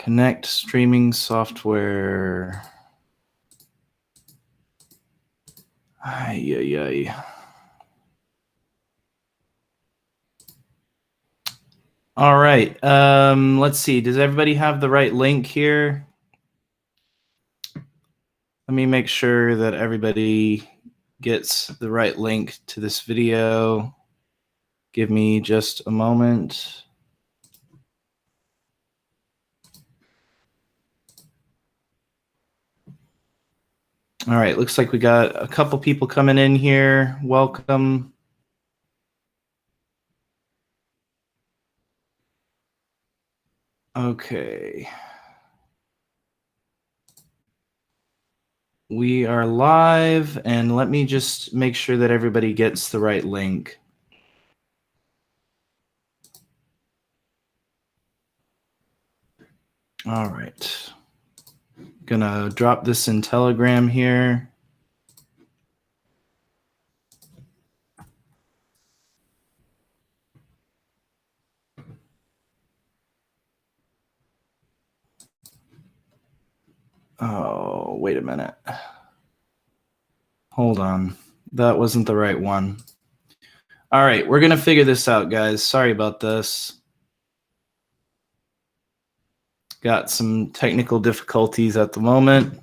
Connect streaming software. Ay, ay, ay. All right. Let's see. Does everybody have the right link here? Let me make sure that everybody gets the right link to this video. Give me just a moment. All right, looks like we got a couple people coming in here. Welcome. Okay. We are live, and let me just make sure that everybody gets the right link. All right. Gonna drop this in Telegram here. Oh, wait a minute. Hold on. That wasn't the right one. All right, we're going to figure this out, guys. Sorry about this. Got some technical difficulties at the moment.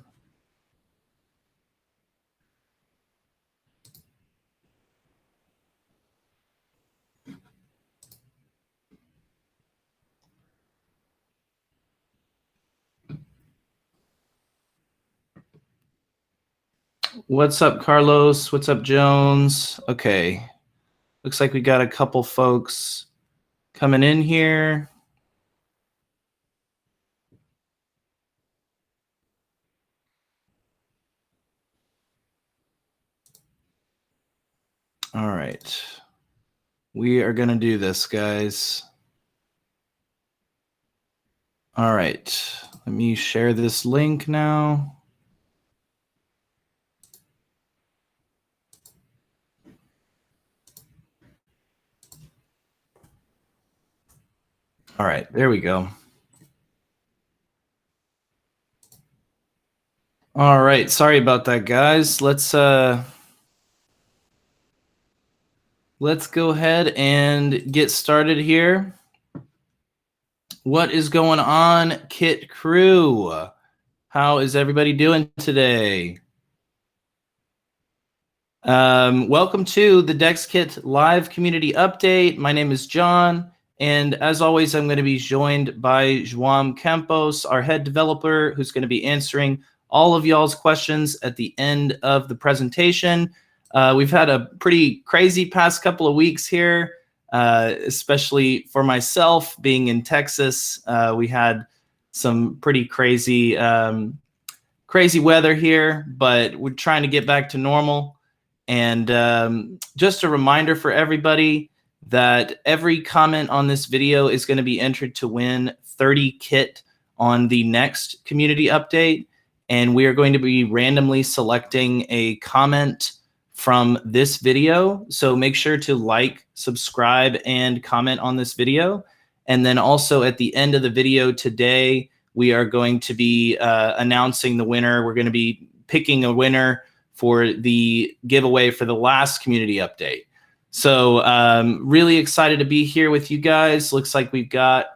What's up, Carlos? What's up, Jones? Okay. Looks like we got a couple folks coming in here. All right. We are going to do this, guys. All right. Let me share this link now. All right, there we go. All right, sorry about that, guys. Let's go ahead and get started here. What is going on, Kit Crew? How is everybody doing today? Welcome to the DEXKIT live community update. My name is John, and as always, I'm going to be joined by Joao Campos, our head developer, who's going to be answering all of y'all's questions at the end of the presentation. We've had a pretty crazy past couple of weeks here, especially for myself being in Texas. We had some pretty crazy weather here, but we're trying to get back to normal. And just a reminder for everybody that every comment on this video is going to be entered to win 30 kit on the next community update. And we are going to be randomly selecting a comment from this video. So make sure to like, subscribe, and comment on this video. And then also at the end of the video today, we are going to be announcing the winner. We're going to be picking a winner for the giveaway for the last community update. So really excited to be here with you guys. Looks like we've got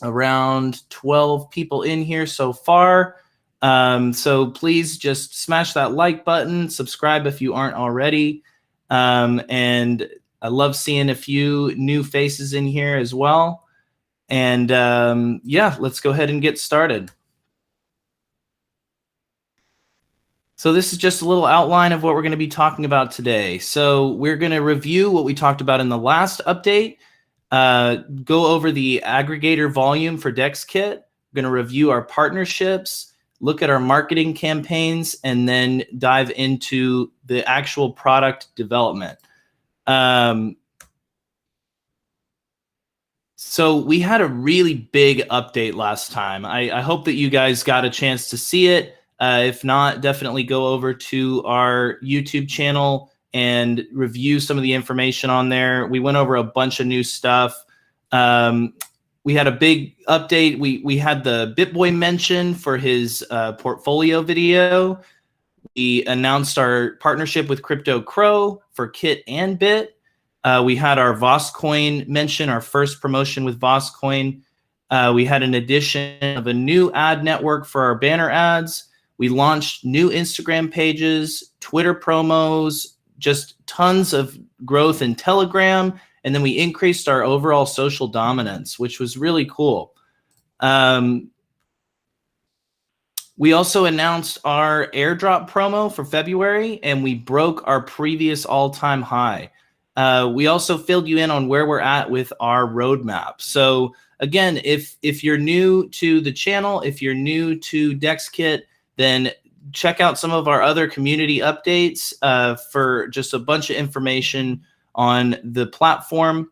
around 12 people in here so far. So please just smash that like button, subscribe if you aren't already. And I love seeing a few new faces in here as well. And yeah, let's go ahead and get started. So this is just a little outline of what we're going to be talking about today. So we're going to review what we talked about in the last update, go over the aggregator volume for DEXKIT. We're going to review our partnerships, look at our marketing campaigns, and then dive into the actual product development. So we had a really big update last time. I hope that you guys got a chance to see it. If not, definitely go over to our YouTube channel and review some of the information on there. We went over a bunch of new stuff. we had a big update. We had the BitBoy mention for his portfolio video. We announced our partnership with Crypto Crow for Kit and Bit. We had our Voscoin mention, our first promotion with Voscoin. We had an addition of a new ad network for our banner ads. We launched new Instagram pages, Twitter promos, just tons of growth in Telegram. And then we increased our overall social dominance, which was really cool. We also announced our airdrop promo for February, and we broke our previous all-time high. We also filled you in on where we're at with our roadmap. So again, if you're new to the channel, if you're new to DEXKIT, then check out some of our other community updates for just a bunch of information on the platform.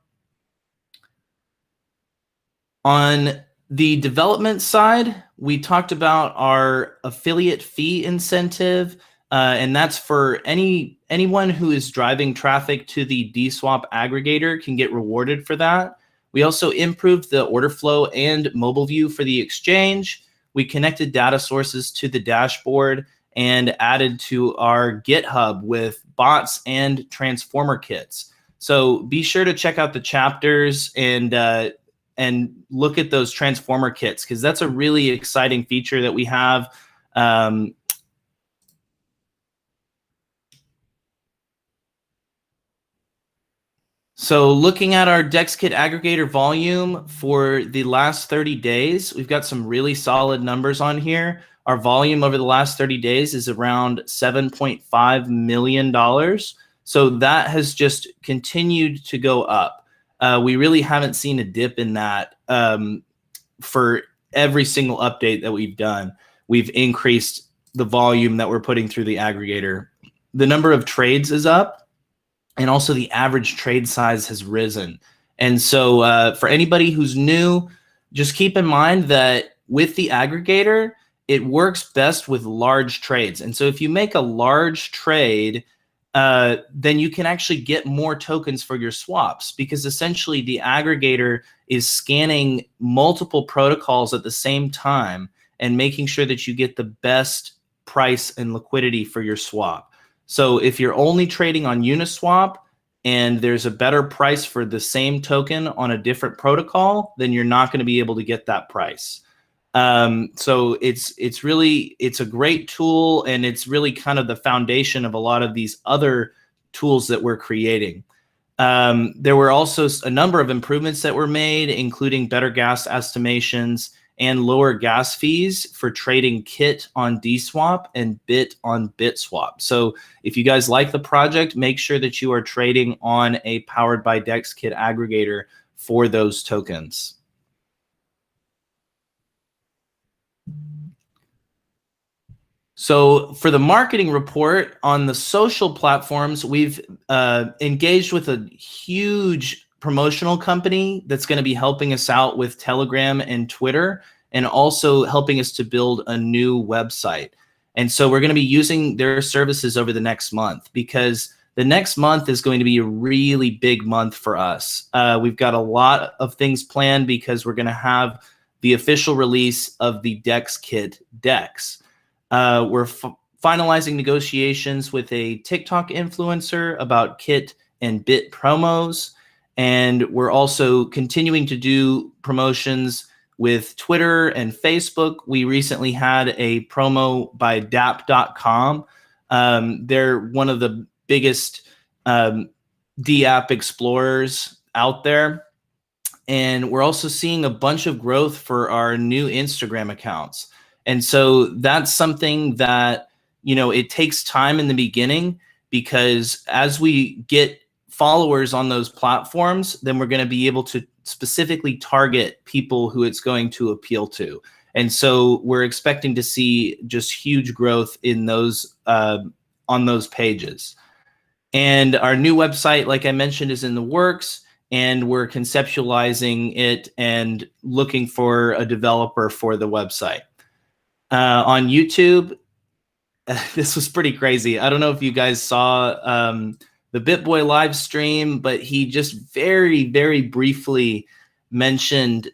On the development side, we talked about our affiliate fee incentive, and that's for anyone who is driving traffic to the DSwap aggregator can get rewarded for that. We also improved the order flow and mobile view for the exchange. We connected data sources to the dashboard and added to our GitHub with bots and transformer kits. So be sure to check out the chapters and look at those transformer kits, because that's a really exciting feature that we have. So looking at our DEXKIT aggregator volume for the last 30 days, we've got some really solid numbers on here. Our volume over the last 30 days is around $7.5 million. So that has just continued to go up. We really haven't seen a dip in that for every single update that we've done. We've increased the volume that we're putting through the aggregator. The number of trades is up, and also the average trade size has risen. And so for anybody who's new, just keep in mind that with the aggregator, it works best with large trades. And so if you make a large trade, then you can actually get more tokens for your swaps, because essentially the aggregator is scanning multiple protocols at the same time and making sure that you get the best price and liquidity for your swap. So if you're only trading on Uniswap and there's a better price for the same token on a different protocol, then you're not going to be able to get that price. So it's a great tool, and it's really kind of the foundation of a lot of these other tools that we're creating. There were also a number of improvements that were made, including better gas estimations and lower gas fees for trading Kit on DSwap and Bit on BitSwap. So if you guys like the project, make sure that you are trading on a powered by DEXKIT aggregator for those tokens. So for the marketing report on the social platforms, we've engaged with a huge promotional company that's going to be helping us out with Telegram and Twitter, and also helping us to build a new website. And so we're going to be using their services over the next month, because the next month is going to be a really big month for us. We've got a lot of things planned, because we're going to have the official release of the DEXKIT DEX. We're finalizing negotiations with a TikTok influencer about Kit and Bit promos. And we're also continuing to do promotions with Twitter and Facebook. We recently had a promo by DApp.com. They're one of the biggest D-app explorers out there. And we're also seeing a bunch of growth for our new Instagram accounts. And so that's something that, you know, it takes time in the beginning, because as we get followers on those platforms, then we're going to be able to specifically target people who it's going to appeal to. And so we're expecting to see just huge growth in those on those pages. And our new website, like I mentioned, is in the works, and we're conceptualizing it and looking for a developer for the website. On YouTube, this was pretty crazy. I don't know if you guys saw the BitBoy live stream, but he just very, very briefly mentioned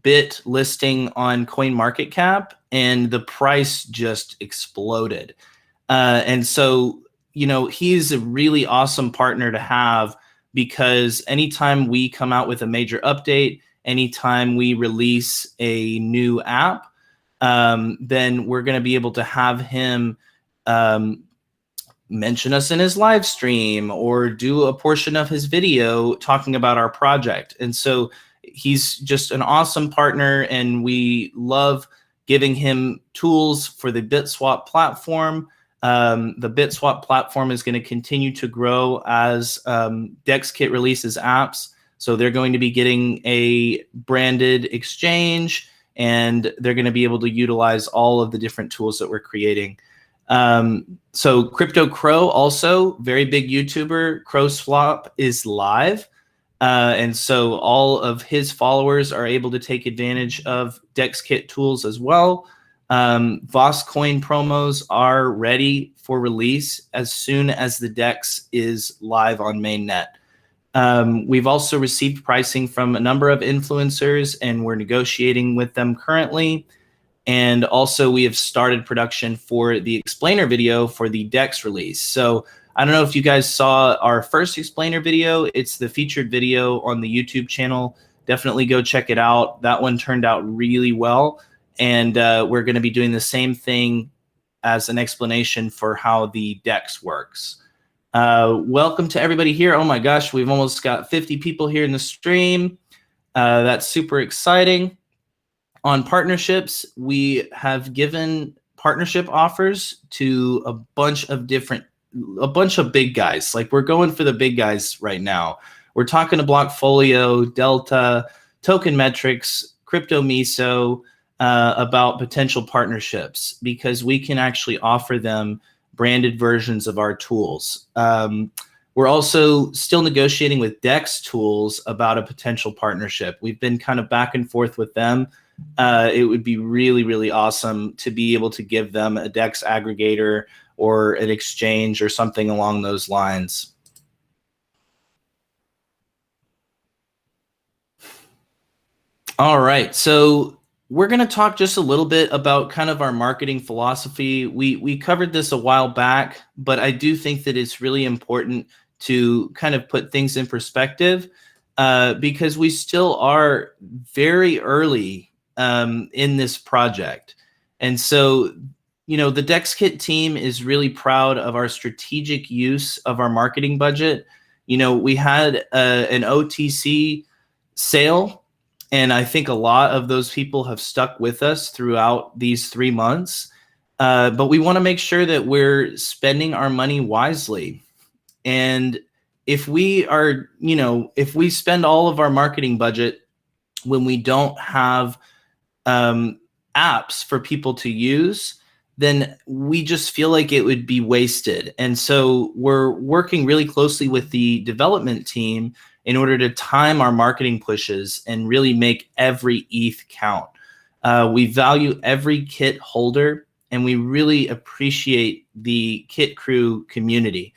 bit listing on CoinMarketCap, and the price just exploded. And so, you know, he's a really awesome partner to have, because anytime we come out with a major update, anytime we release a new app, then we're going to be able to have him mention us in his live stream or do a portion of his video talking about our project. And so he's just an awesome partner, and we love giving him tools for the BitSwap platform. The BitSwap platform is going to continue to grow as DEXKIT releases apps. So they're going to be getting a branded exchange, and they're going to be able to utilize all of the different tools that we're creating. So Crypto Crow, also very big YouTuber, Crow Swap is live. And so all of his followers are able to take advantage of DEXKIT tools as well. Voss Coin promos are ready for release as soon as the DEX is live on mainnet. We've also received pricing from a number of influencers, and we're negotiating with them currently. And also we have started production for the explainer video for the DEX release. So I don't know if you guys saw our first explainer video. It's the featured video on the YouTube channel. Definitely go check it out. That one turned out really well. And we're going to be doing the same thing as an explanation for how the DEX works. Welcome to everybody here. Oh my gosh, we've almost got 50 people here in the stream. That's super exciting. On partnerships, we have given partnership offers to a bunch of big guys. Like, we're going for the big guys right now. We're talking to Blockfolio, Delta, Token Metrics, Crypto Miso, about potential partnerships, because we can actually offer them branded versions of our tools. We're also still negotiating with DEX Tools about a potential partnership. We've been kind of back and forth with them. It would be really, really awesome to be able to give them a DEX aggregator or an exchange or something along those lines. All right, so we're going to talk just a little bit about kind of our marketing philosophy. We covered this a while back, but I do think that it's really important to kind of put things in perspective, because we still are very early in this project. And so, you know, the DEXKIT team is really proud of our strategic use of our marketing budget. You know, we had an OTC sale, and I think a lot of those people have stuck with us throughout these 3 months. But we want to make sure that we're spending our money wisely. And if we are, you know, if we spend all of our marketing budget when we don't have apps for people to use, then we just feel like it would be wasted. And so we're working really closely with the development team in order to time our marketing pushes and really make every ETH count. We value every kit holder, and we really appreciate the kit crew community,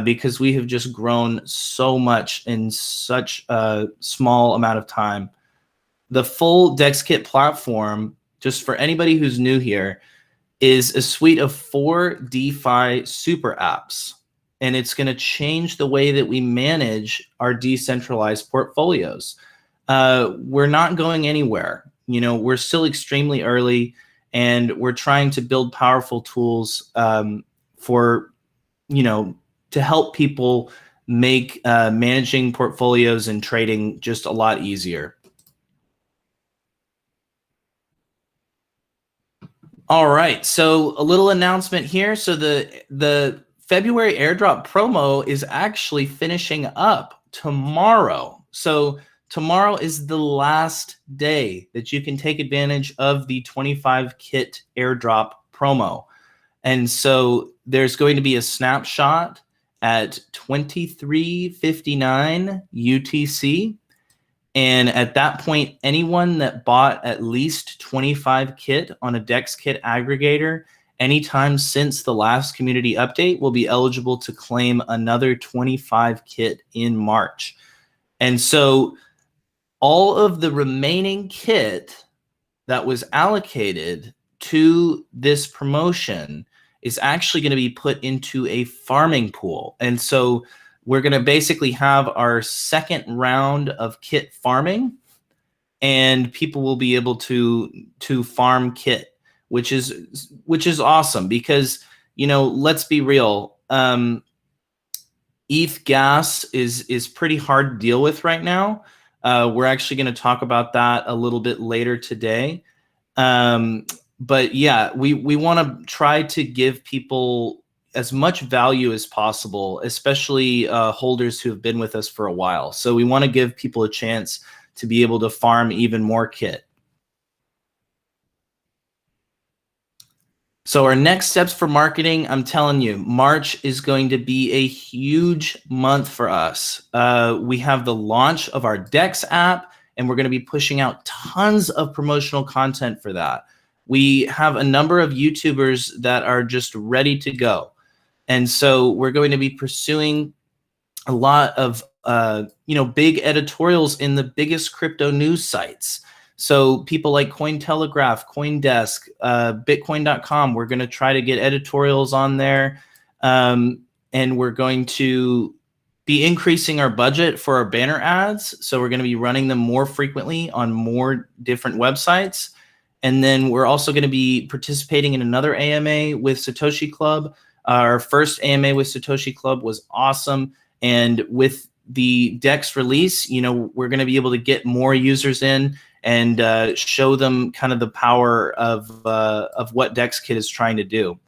because we have just grown so much in such a small amount of time. The full DEXKIT platform, just for anybody who's new here, is a suite of 4 DeFi super apps, and it's going to change the way that we manage our decentralized portfolios. We're not going anywhere. You know, we're still extremely early, and we're trying to build powerful tools for, you know, to help people make managing portfolios and trading just a lot easier. All right, so a little announcement here. So the February airdrop promo is actually finishing up tomorrow. So tomorrow is the last day that you can take advantage of the 25 kit airdrop promo. And so there's going to be a snapshot at 23:59 UTC. And at that point, anyone that bought at least 25 kit on a DEXKIT aggregator anytime since the last community update will be eligible to claim another 25 kit in March. And so all of the remaining kit that was allocated to this promotion is actually going to be put into a farming pool. And so we're going to basically have our second round of kit farming, and people will be able to farm kit, which is awesome because, you know, let's be real. ETH gas is pretty hard to deal with right now. We're actually going to talk about that a little bit later today. But yeah, we want to try to give people as much value as possible, especially holders who have been with us for a while. So we want to give people a chance to be able to farm even more kit. So our next steps for marketing, I'm telling you, March is going to be a huge month for us. We have the launch of our Dex app, and we're going to be pushing out tons of promotional content for that. We have a number of YouTubers that are just ready to go. And so we're going to be pursuing a lot of big editorials in the biggest crypto news sites. So people like Cointelegraph, CoinDesk, Bitcoin.com, we're going to try to get editorials on there. And we're going to be increasing our budget for our banner ads. So we're going to be running them more frequently on more different websites. And then we're also going to be participating in another AMA with Satoshi Club. Our first AMA with Satoshi Club was awesome. And with the Dex release, you know, we're going to be able to get more users in and show them kind of the power of what DEXKIT is trying to do.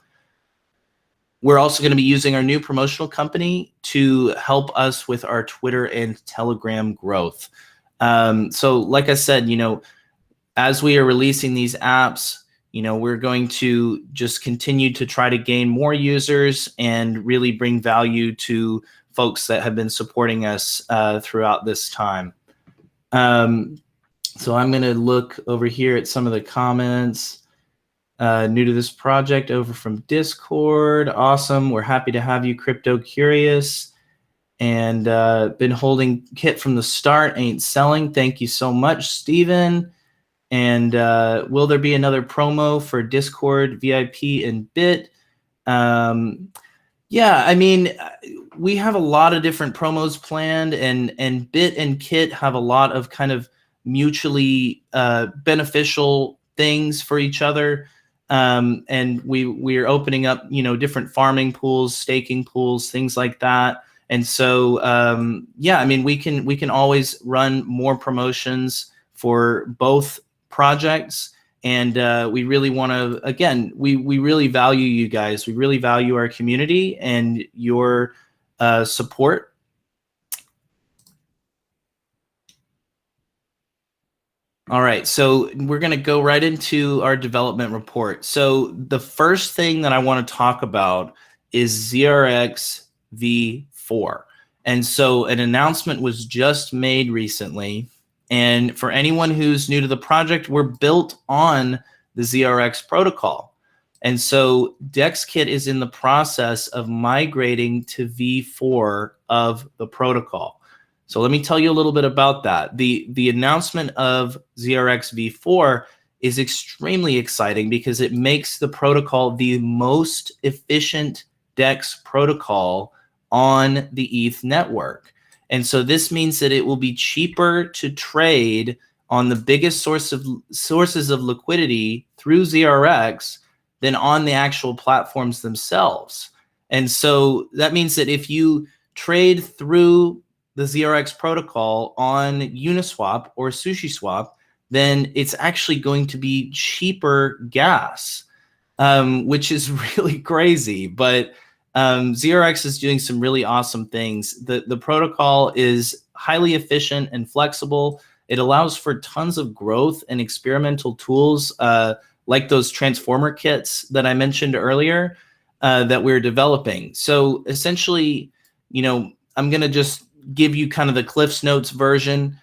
We're also going to be using our new promotional company to help us with our Twitter and Telegram growth. So like I said, you know, as we are releasing these apps, you know, we're going to just continue to try to gain more users and really bring value to folks that have been supporting us throughout this time. So I'm going to look over here at some of the comments. New to this project over from Discord. Awesome. We're happy to have you, Crypto Curious. And been holding kit from the start, ain't selling. Thank you so much, Steven. And will there be another promo for Discord, VIP, and Bit? Yeah, I mean, we have a lot of different promos planned, and Bit and Kit have a lot of kind of mutually beneficial things for each other. And we are opening up, you know, different farming pools, staking pools, things like that. And so, yeah, I mean, we can always run more promotions for both projects. And we really want to, again, we really value you guys. We really value our community and your support. All right, so we're going to go right into our development report. So the first thing that I want to talk about is ZRX v4. And so an announcement was just made recently. And for anyone who's new to the project, we're built on the ZRX protocol. And so DEXKIT is in the process of migrating to v4 of the protocol. So let me tell you a little bit about that. The announcement of ZRX v4 is extremely exciting because it makes the protocol the most efficient DEX protocol on the ETH network. And so this means that it will be cheaper to trade on the biggest sources of liquidity through ZRX than on the actual platforms themselves. And so that means that if you trade through the ZRX protocol on Uniswap or SushiSwap, then it's actually going to be cheaper gas, which is really crazy. But ZRX is doing some really awesome things. The protocol is highly efficient and flexible. It allows for tons of growth and experimental tools like those transformer kits that I mentioned earlier that we're developing. So essentially, you know, I'm going to just give you kind of the Cliff's Notes version.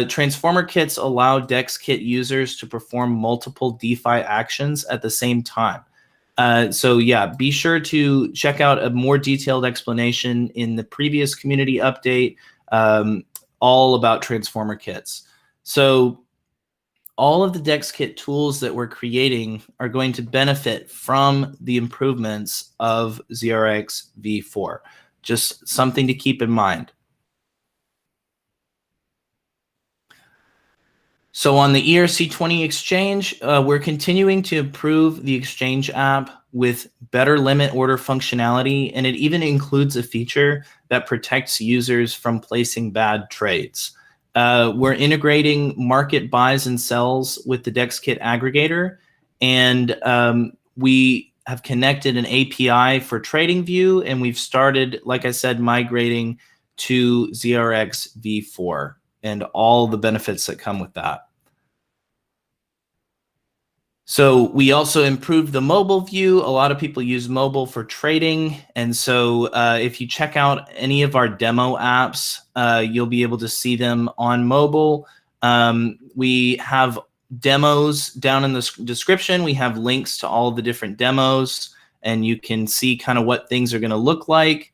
Transformer kits allow DEXKIT users to perform multiple DeFi actions at the same time. So yeah, be sure to check out a more detailed explanation in the previous community update, all about transformer kits. So all of the DEXKit tools that we're creating are going to benefit from the improvements of ZRX v4. Just something to keep in mind. So on the ERC20 exchange, we're continuing to improve the exchange app with better limit order functionality, and it even includes a feature that protects users from placing bad trades. We're integrating market buys and sells with the DEXKit aggregator, and we have connected an API for TradingView, and we've started, like I said, migrating to ZRX v4 and all the benefits that come with that. So we also improved the mobile view. A lot of people use mobile for trading. And so if you check out any of our demo apps, you'll be able to see them on mobile. We have demos down in the description. We have links to all the different demos, and you can see kind of what things are going to look like.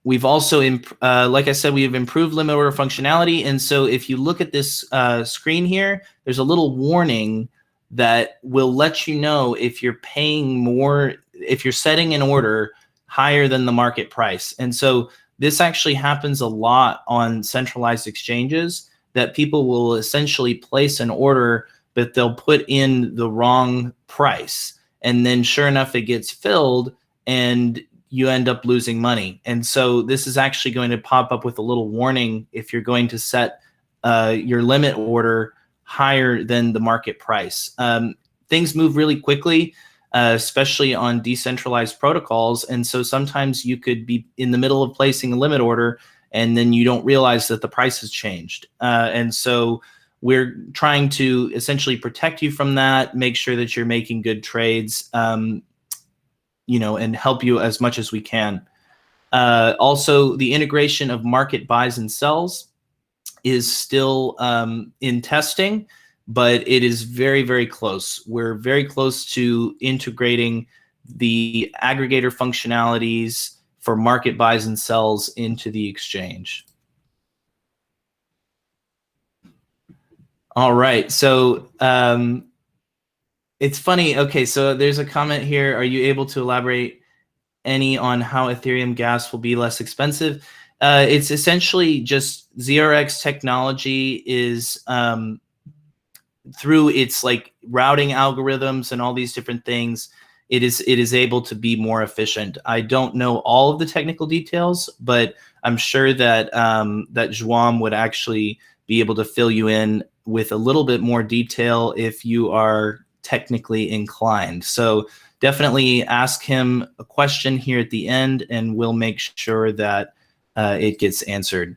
We've also, like I said, we have improved limit order functionality. And so if you look at this screen here, there's a little warning that will let you know if you're paying more, if you're setting an order higher than the market price. And so this actually happens a lot on centralized exchanges, that people will essentially place an order, but they'll put in the wrong price. And then sure enough, it gets filled and you end up losing money. And so this is actually going to pop up with a little warning if you're going to set your limit order higher than the market price. Things move really quickly, especially on decentralized protocols. And so sometimes you could be in the middle of placing a limit order and then you don't realize that the price has changed. And so we're trying to essentially protect you from that, make sure that you're making good trades, you know, and help you as much as we can. Also, the integration of market buys and sells is still in testing, but it is very, very close. We're very close to integrating the aggregator functionalities for market buys and sells into the exchange. All right, so it's funny. Okay, so there's a comment here. Are you able to elaborate any on how Ethereum gas will be less expensive? It's essentially just ZRX technology is through its like routing algorithms and all these different things, it is able to be more efficient. I don't know all of the technical details, but I'm sure that that Joao would actually be able to fill you in with a little bit more detail if you are technically inclined. So definitely ask him a question here at the end, and we'll make sure that it gets answered.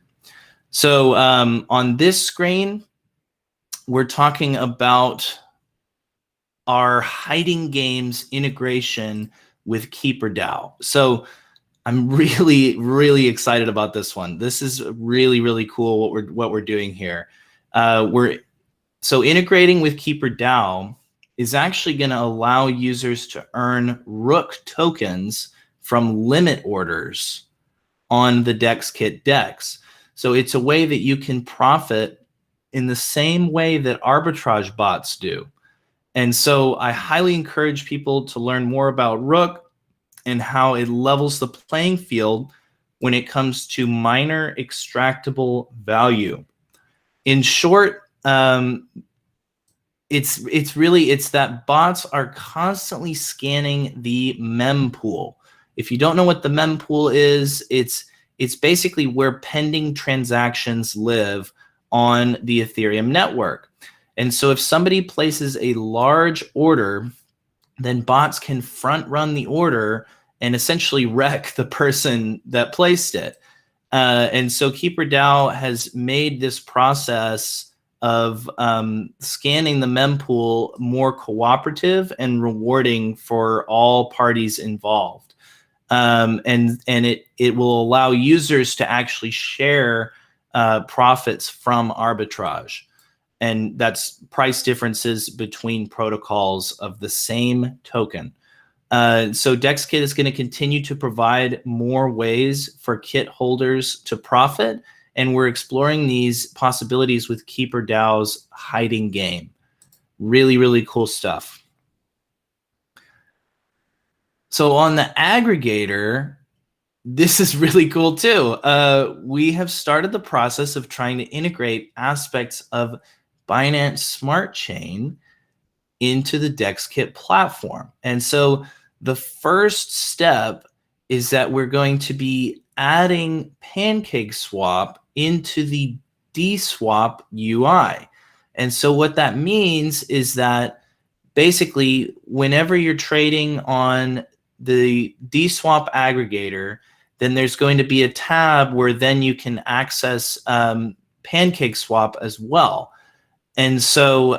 So on this screen, we're talking about our hiding games integration with KeeperDao. So I'm really, really excited about this one. This is really, really cool what we're doing here. So integrating with KeeperDao is actually going to allow users to earn Rook tokens from limit orders on the DEXKit DEX. So it's a way that you can profit in the same way that arbitrage bots do. And so I highly encourage people to learn more about Rook and how it levels the playing field when it comes to miner extractable value. In short, it's that bots are constantly scanning the mempool. If you don't know what the mempool is, it's basically where pending transactions live on the Ethereum network. And so if somebody places a large order, then bots can front run the order and essentially wreck the person that placed it. And so KeeperDao has made this process of scanning the mempool more cooperative and rewarding for all parties involved. And it will allow users to actually share profits from arbitrage. And that's price differences between protocols of the same token. So DEXKit is going to continue to provide more ways for kit holders to profit. and we're exploring these possibilities with KeeperDAO's hiding game. Really, really cool stuff. So on the aggregator, this is really cool too. We have started the process of trying to integrate aspects of Binance Smart Chain into the DEXKIT platform. And so the first step is that we're going to be adding PancakeSwap into the DSwap UI. And so what that means is that basically whenever you're trading on the DSwap aggregator, then there's going to be a tab where then you can access PancakeSwap as well. And so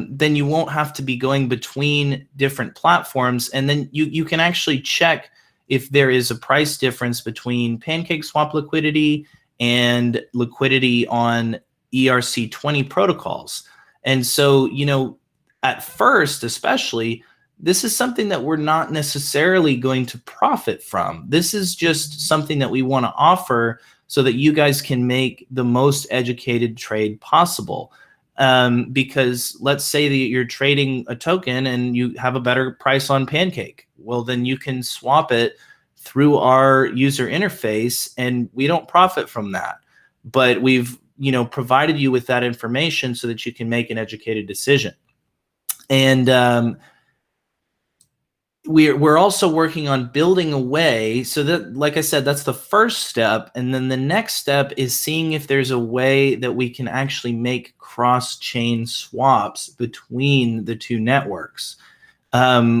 then you won't have to be going between different platforms. And then you can actually check if there is a price difference between PancakeSwap liquidity and liquidity on ERC20 protocols. And so, you know, at first, especially, this is something that we're not necessarily going to profit from. This is just something that we want to offer so that you guys can make the most educated trade possible. Because let's say that you're trading a token and you have a better price on Pancake. Well, then you can swap it through our user interface and we don't profit from that. But we've, you know, provided you with that information so that you can make an educated decision. And we're also working on building a way so that, like I said, that's the first step. And then the next step is seeing if there's a way that we can actually make cross-chain swaps between the two networks,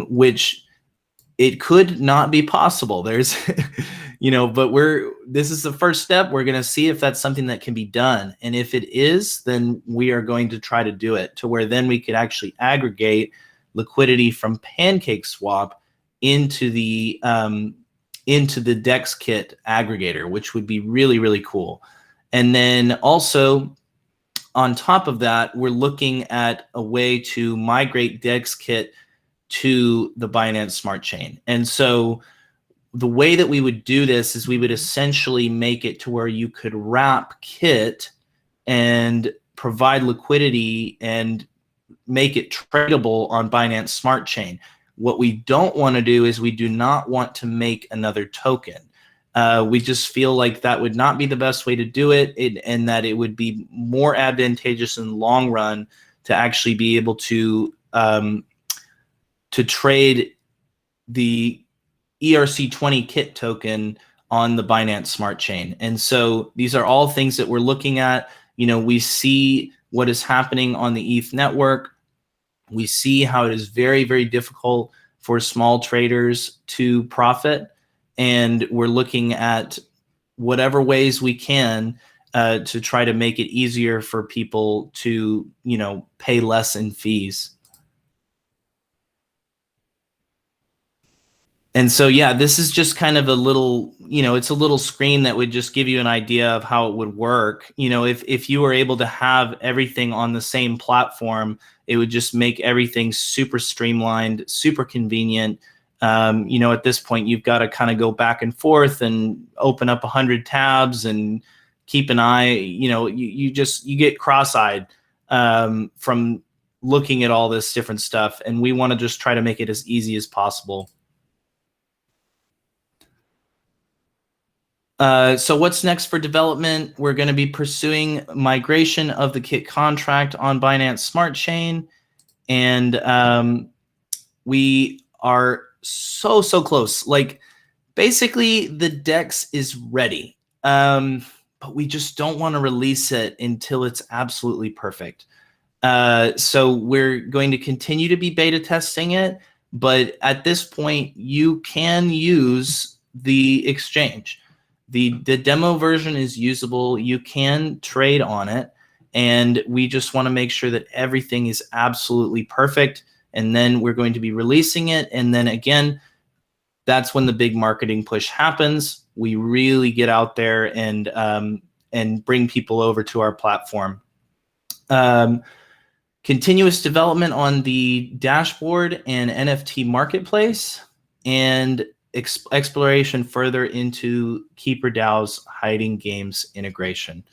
which it could not be possible. There's, you know, but this is the first step. We're going to see if that's something that can be done. And if it is, then we are going to try to do it to where then we could actually aggregate liquidity from PancakeSwap into the DEXKIT aggregator, which would be really, really cool. And then also on top of that, we're looking at a way to migrate DEXKIT to the Binance Smart Chain. And so the way that we would do this is we would essentially make it to where you could wrap KIT and provide liquidity and make it tradable on Binance Smart Chain. What we don't want to do is we do not want to make another token. We just feel like that would not be the best way to do it, and that it would be more advantageous in the long run to actually be able to trade the ERC20 KIT token on the Binance Smart Chain. And so these are all things that we're looking at. You know, we see what is happening on the ETH network. We see how it is very, very difficult for small traders to profit. And we're looking at whatever ways we can to try to make it easier for people to, you know, pay less in fees. And so, yeah, this is just kind of a little, you know, it's a little screen that would just give you an idea of how it would work. You know, if you were able to have everything on the same platform, it would just make everything super streamlined, super convenient. You know, at this point, you've got to kind of go back and forth and open up 100 tabs and keep an eye. You know, you get cross-eyed from looking at all this different stuff. And we want to just try to make it as easy as possible. So what's next for development? We're going to be pursuing migration of the KIT contract on Binance Smart Chain. And we are so close. Like, basically, the DEX is ready. But we just don't want to release it until it's absolutely perfect. So we're going to continue to be beta testing it. But at this point, you can use the exchange. The demo version is usable. You can trade on it. And we just want to make sure that everything is absolutely perfect. And then we're going to be releasing it. And then again, that's when the big marketing push happens. We really get out there and bring people over to our platform. Continuous development on the dashboard and NFT marketplace. And exploration further into KeeperDAO's hiding games integration.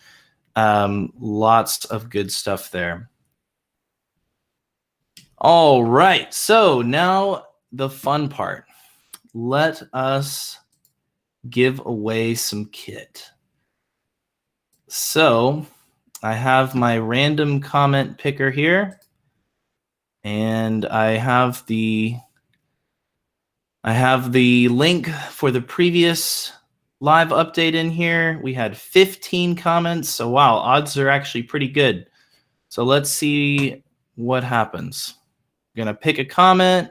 Lots of good stuff there. All right, so now the fun part. Let us give away some kit. So I have my random comment picker here, and I have the link for the previous live update in here. We had 15 comments, so wow, odds are actually pretty good. So let's see what happens. I'm gonna pick a comment.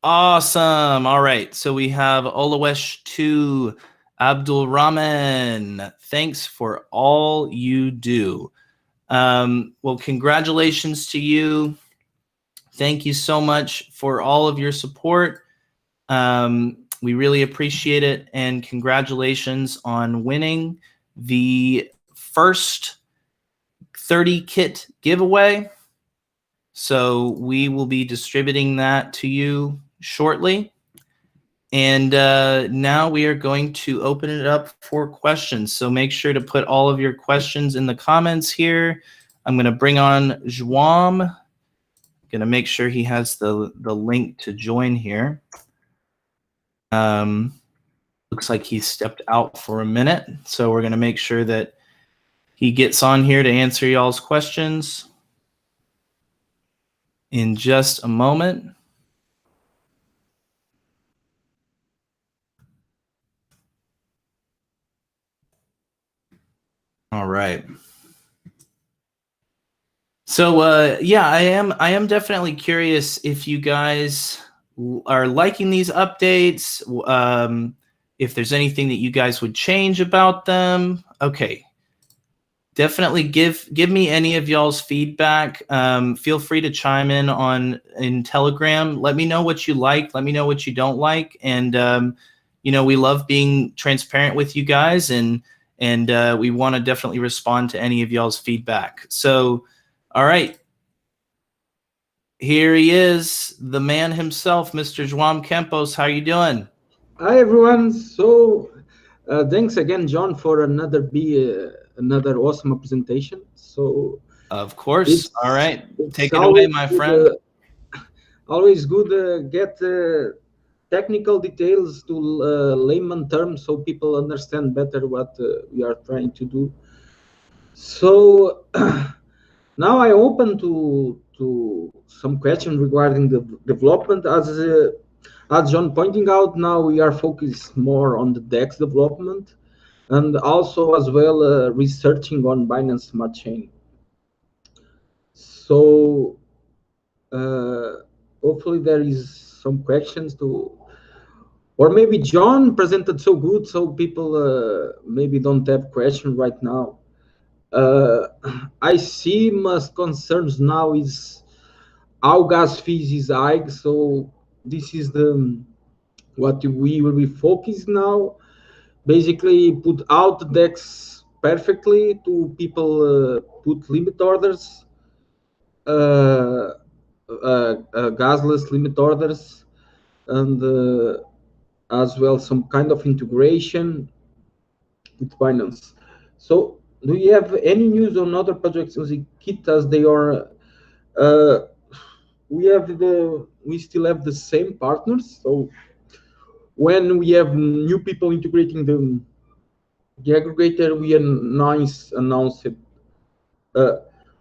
Awesome. All right, so we have Olawesh 2, Abdul Rahman. Thanks for all you do. Well, congratulations to you. Thank you so much for all of your support. We really appreciate it, and congratulations on winning the first 30 kit giveaway. So we will be distributing that to you shortly. And now we are going to open it up for questions. So make sure to put all of your questions in the comments here. I'm going to bring on Joao. Going to make sure he has the link to join here. Looks like he stepped out for a minute, so we're going to make sure that he gets on here to answer y'all's questions in just a moment. All right. So yeah, I am definitely curious if you guys are liking these updates, if there's anything that you guys would change about them. Okay. Definitely give me any of y'all's feedback. Feel free to chime in Telegram. Let me know what you like. Let me know what you don't like. And you know, we love being transparent with you guys, and we want to definitely respond to any of y'all's feedback. So, all right. Here he is, the man himself, Mr. Joao Campos. How are you doing? Hi, everyone. So thanks again, John, for another awesome presentation. So of course. All right. Take it away, away, my friend. Always good get technical details to layman terms so people understand better what we are trying to do. So now I open to some questions regarding the development. As John pointing out, now we are focused more on the DEX development, and also as well researching on Binance Smart Chain. So hopefully there is some questions to, or maybe John presented so good, so people maybe don't have questions right now. I see most concerns now is how gas fees is high, so this is the what we will be focused now. Basically, put out the DEX perfectly to people put limit orders, gasless limit orders, and as well some kind of integration with Binance. So, do you have any news on other projects using Kit as they are? We still have the same partners. So when we have new people integrating the aggregator, we announce it.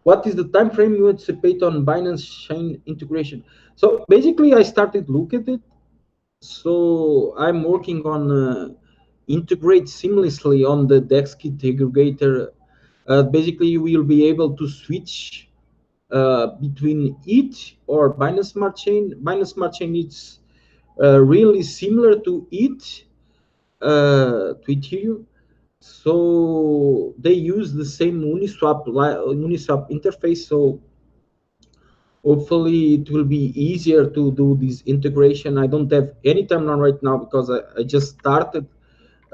What is the time frame you anticipate on Binance Chain integration? So basically, I started look at it. So I'm working on integrate seamlessly on the DEXKIT aggregator. Basically, we'll be able to switch between it or Binance Smart Chain. Binance Smart Chain is really similar to it, to Ethereum. So they use the same Uniswap interface. So hopefully it will be easier to do this integration. I don't have any timeline right now because I just started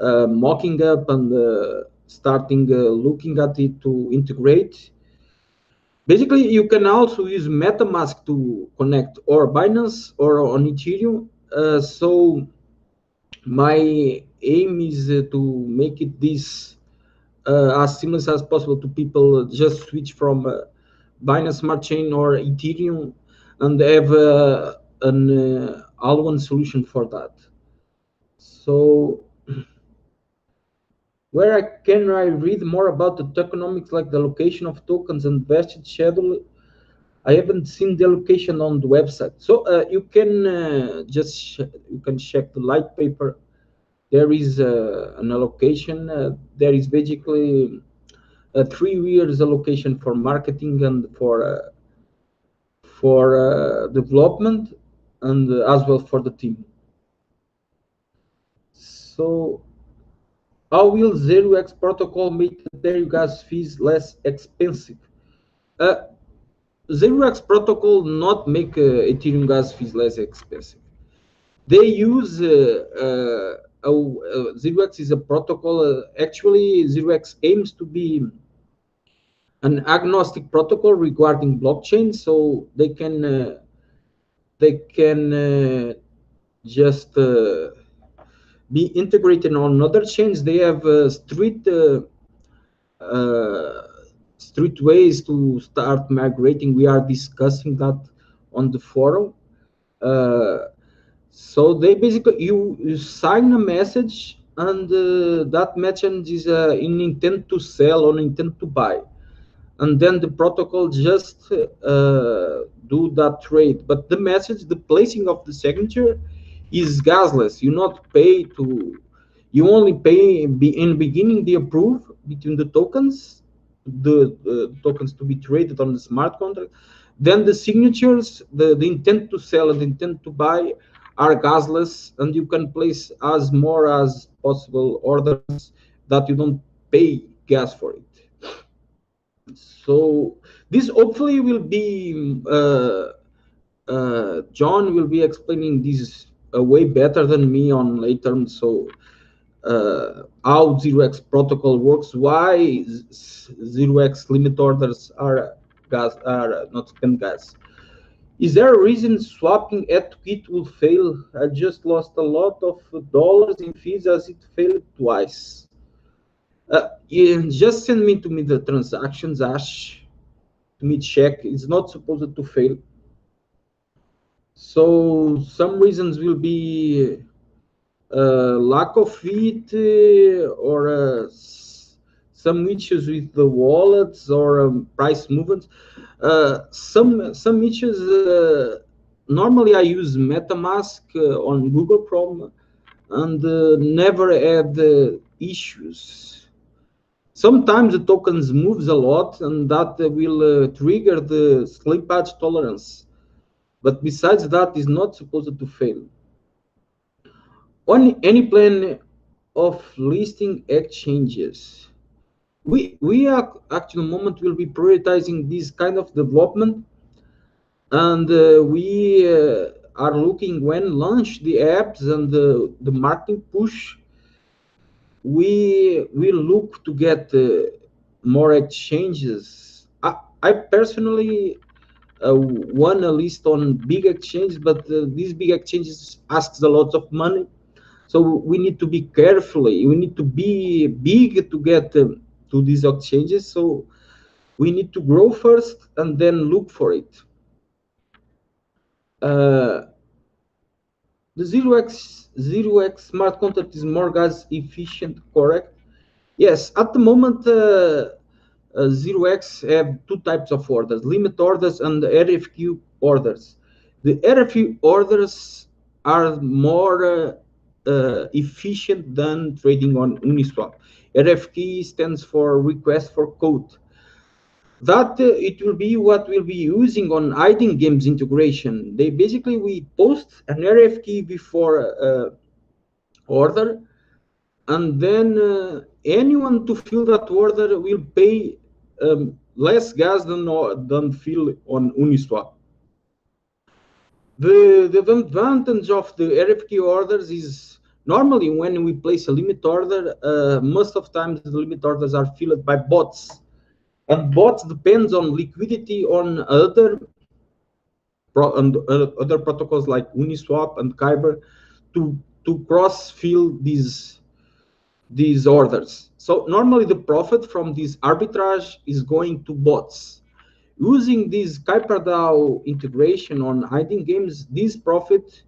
mocking up and starting looking at it to integrate. Basically, you can also use MetaMask to connect or Binance or on Ethereum. So my aim is to make it this as seamless as possible to people just switch from Binance Smart Chain or Ethereum and have an all-one solution for that. So where can I read more about the tokenomics, like the allocation of tokens and vested schedule? I haven't seen the allocation on the website. So you can you can check the light paper. There is an allocation. There is basically 3 years allocation for marketing and for development, and as well for the team. So how will 0x protocol make Ethereum gas fees less expensive? 0x protocol not make Ethereum gas fees less expensive. They use 0x is a protocol. Actually, 0x aims to be an agnostic protocol regarding blockchain, so they can just be integrated on other chains. They have strict ways to start migrating. We are discussing that on the forum. So they basically you sign a message, and that message is in intent to sell or intent to buy, and then the protocol just do that trade. But the message, the placing of the signature, is gasless. You not pay to, you only pay in the beginning the approve between the tokens, the tokens to be traded on the smart contract. Then the signatures, the intent to sell and the intent to buy are gasless, and you can place as more as possible orders that you don't pay gas for it. So this hopefully will be John will be explaining this way better than me on later. So how 0x protocol works, why 0x limit orders are not spent gas. Is there a reason swapping at Kit will fail? I just lost a lot of dollars in fees as it failed twice. Just send me the transactions, Ash, to me check. It's not supposed to fail. So some reasons will be lack of it, or some issues with the wallets, or price movements. Some issues. Normally, I use MetaMask on Google Chrome, and never had issues. Sometimes the tokens moves a lot, and that will trigger the slippage tolerance. But besides that, is not supposed to fail. On any plan of listing exchanges, we are actually moment will be prioritizing this kind of development, and we are looking when launch the apps and the marketing push. We will look to get more exchanges. I personally want a list on big exchanges, but these big exchanges asks a lot of money. So we need to be carefully. We need to be big to get to these exchanges. So we need to grow first and then look for it. The 0x smart contract is more gas efficient, correct? Yes, at the moment, 0x have two types of orders: limit orders and RFQ orders. The RFQ orders are more efficient than trading on Uniswap. RFQ stands for request for quote. That it will be what we'll be using on hiding games integration. They basically, we post an RFQ before order, and then anyone to fill that order will pay less gas than fill on Uniswap. The advantage of the RFQ orders is normally when we place a limit order, most of times the limit orders are filled by bots, and bots depends on liquidity on other other protocols like Uniswap and Kyber to cross-fill these orders. So normally the profit from this arbitrage is going to bots. Using this KeeperDao integration on hiding games, this profit,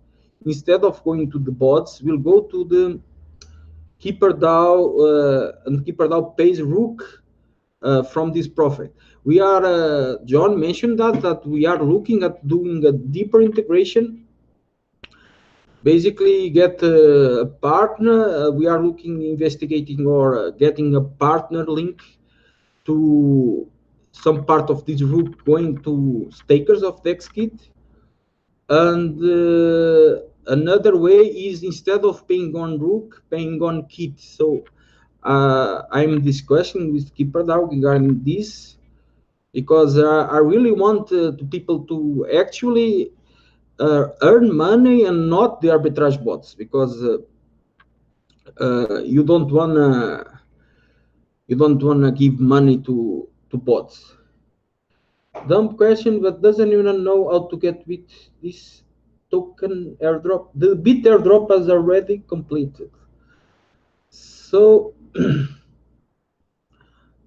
instead of going to the bots, will go to the KeeperDao, and KeeperDao pays Rook from this profit. We are, John mentioned that we are looking at doing a deeper integration. Basically, get a partner. We are investigating or getting a partner link to some part of this Rook going to stakers of DEXKIT. And another way is, instead of paying on Rook, paying on Kit. So I'm discussing with KeeperDao regarding this, because I really want people to actually earn money and not the arbitrage bots, because you don't wanna give money to bots. Dumb question, but doesn't even know how to get with this token airdrop. The bit airdrop is already completed. So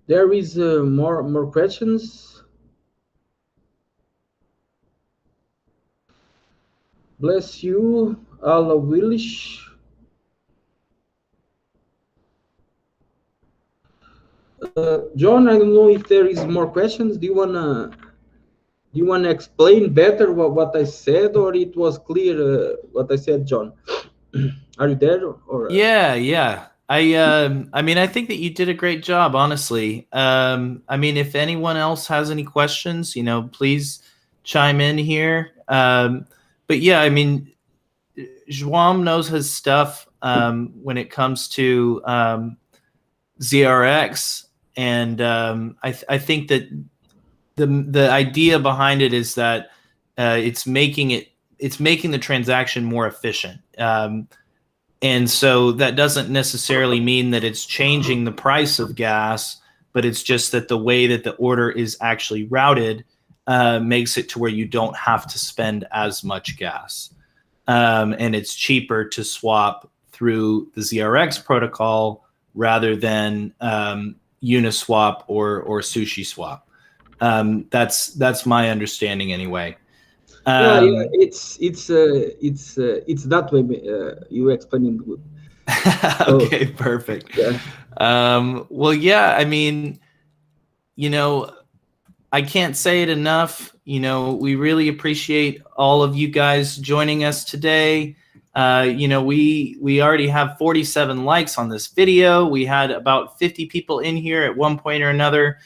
there is more questions. Bless you, Allah Willish. John, I don't know if there is more questions. Do you wanna explain better what I said, or it was clear what I said, John? Are you there? Or Yeah. I mean, I think that you did a great job, honestly. I mean, if anyone else has any questions, please chime in here. But yeah, I mean, Joao knows his stuff when it comes to ZRX, and I think that the idea behind it is that it's making the transaction more efficient. And so that doesn't necessarily mean that it's changing the price of gas, but it's just that the way that the order is actually routed makes it to where you don't have to spend as much gas. And it's cheaper to swap through the ZRX protocol rather than Uniswap or SushiSwap. That's my understanding anyway. Yeah, it's that way. You explained it good. Okay, perfect. Yeah. Well, yeah, I mean, I can't say it enough. We really appreciate all of you guys joining us today. We already have 47 likes on this video. We had about 50 people in here at one point or another.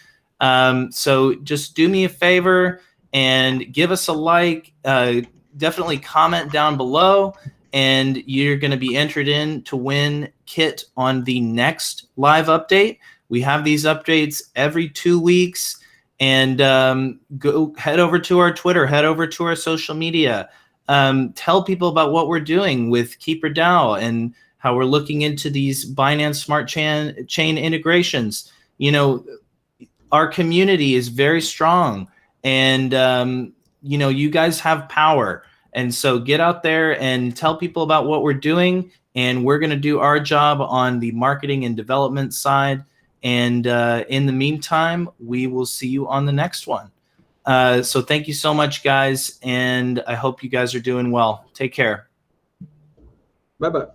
So just do me a favor and give us a like. Definitely comment down below, and you're going to be entered in to win kit on the next live update. We have these updates every 2 weeks. And go head over to our Twitter, head over to our social media. Tell people about what we're doing with KeeperDao and how we're looking into these Binance Smart Chain integrations. Our community is very strong, and you guys have power. And so get out there and tell people about what we're doing, and we're going to do our job on the marketing and development side. And in the meantime, we will see you on the next one. So thank you so much, guys, and I hope you guys are doing well. Take care. Bye-bye.